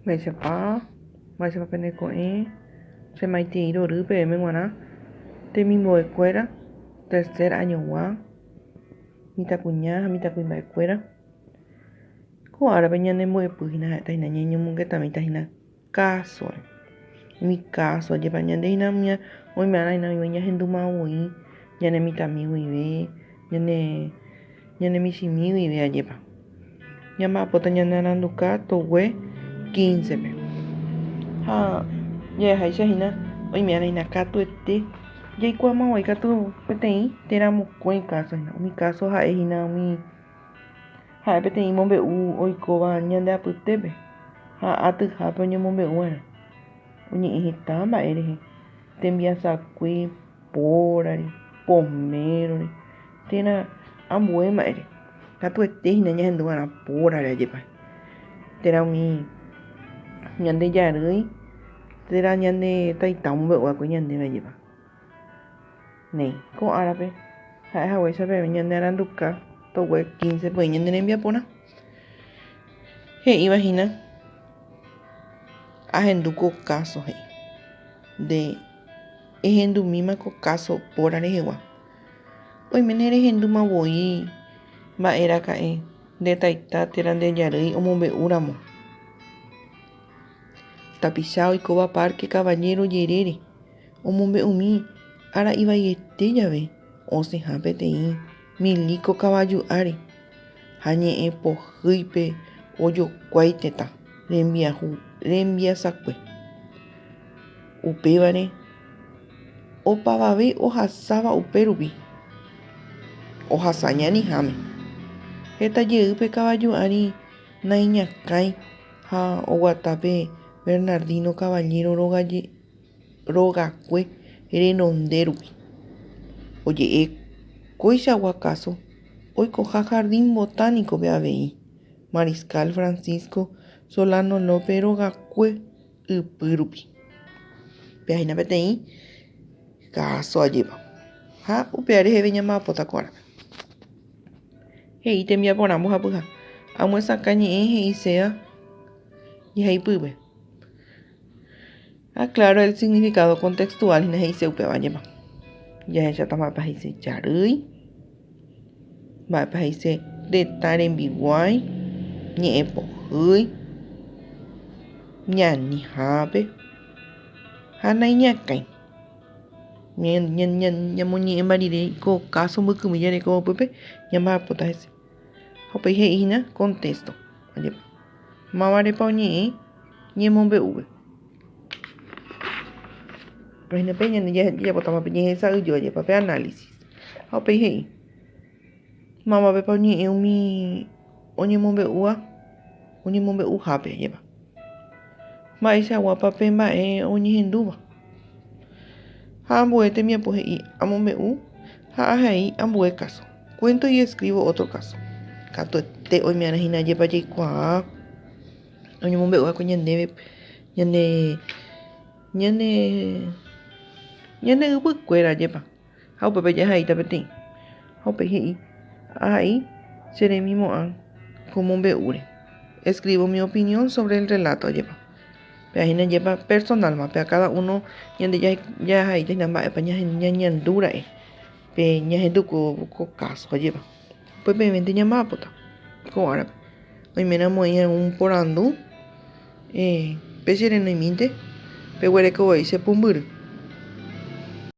Mba'éichapa pendeko'ẽ che maitei rory peẽme g̃uarã temimbo'ekuéra tercer añogua mitãkuña ha mitãkuimba'ekuéra ko árape ñanembo'epyhína ha'etahína ñañomongetãmítahína káso umi kásojepa ñandehína oime'arãhína oime ñahendumavoi ñane mitãmi guive ñane michĩmi guive ajépa ñamba'apóta ñane aranduka togue 15-pe ha jaehechahína oime'arãhína katuete jaikuaamavoi katu peteĩ térã mokõi kásohína umi káso ha'ehína ha'e peteĩ mombe'u oikóva ñande apytépe ha atyhápe oñemombe'uva'erã oñe'ẽ heta mba'e rehe tembiasakue pórare pomérore térã ambue mba'ére katuetéhina ñahendúvarã pórare ajépa térã umi ñande jarýi térã ñande taita omombe'uva'ekue ñandéve ajépa néi ko árape ha'ehaguéicha peẽme ñane aranduka togue 15 peĩ ñande rembiaporã he'ívahína ahendu ko káso he'i nde ehendumíma ko káso póra rehegua oiméne rehendumavoi mba'éraka'e nde taita térã nde jarýi omombe'úramo tapicha oikóva Parque Caballero jerére omombe'umi ára ivaiete jave osẽha peteĩ Miliko kavaju áre ha ñe'ẽ pohýipe ojokuái tetã rembiasakue upévare opavave ohasáva upérupi ohasa ñaniháme hetajeýpe kavaju ári naiñakãi ha oguata pe Bernardino Caballero rogakue renonderupi oje'ekóichagua káso oikoha Jardín Botánicope avei Mariscal Francisco Solano López rogakue ypýrupi peahína peteĩ káso ajépa ha upéva reheve ñamba'apóta ko árape he'i tembiaporã mbohapyha amoesaka ñe'ẽ he'iseva jehaipýpe aclaro el significado contextual hína he'ise upéva ajépa jahecháta mba'épa he'ise jarýi mba'épa he'ise retã rembiguái ñe'ẽ pohýi ñanihápe ha naiñakãi ñamoñe'ẽ mbarire ko káso mbykymi jarekóvo pype ñamba'apóta hese ha upéi he'ihína contexto ajépa mávarepa oñe'ẽ ñemombe'úve rohenape ñande jajapótamape ñehesa'ỹju ajépa pe análisis ha upéi he'i mávapepa oñe'ẽ umi oñemombe'uhápe ajépa mba'eichaguápa pe mba'e oñehendúva ha ambue tembiapo he'i amombe'u ha ahai ambue káso cuento y escribo otro caso katuete oime'arãhína ajépa jaikuaa oñemombe'uva'ekue ñandéve ñane yvykuéra ajépa ha upépe jahaíta peteĩ ha upéi he'i ahai che remimo'ã ko mombe'úre escribo mi opinión sobre el relato ajépa peahína ajépa personalma pe a cada uno ñande jahaítahína mba'épa ñañandúra'e pe ñahenduku ko káso ajépa upépemente ñamba'apóta ko árape oiméramo un porandu pe che renoimínte peguerekovoi che pumbyry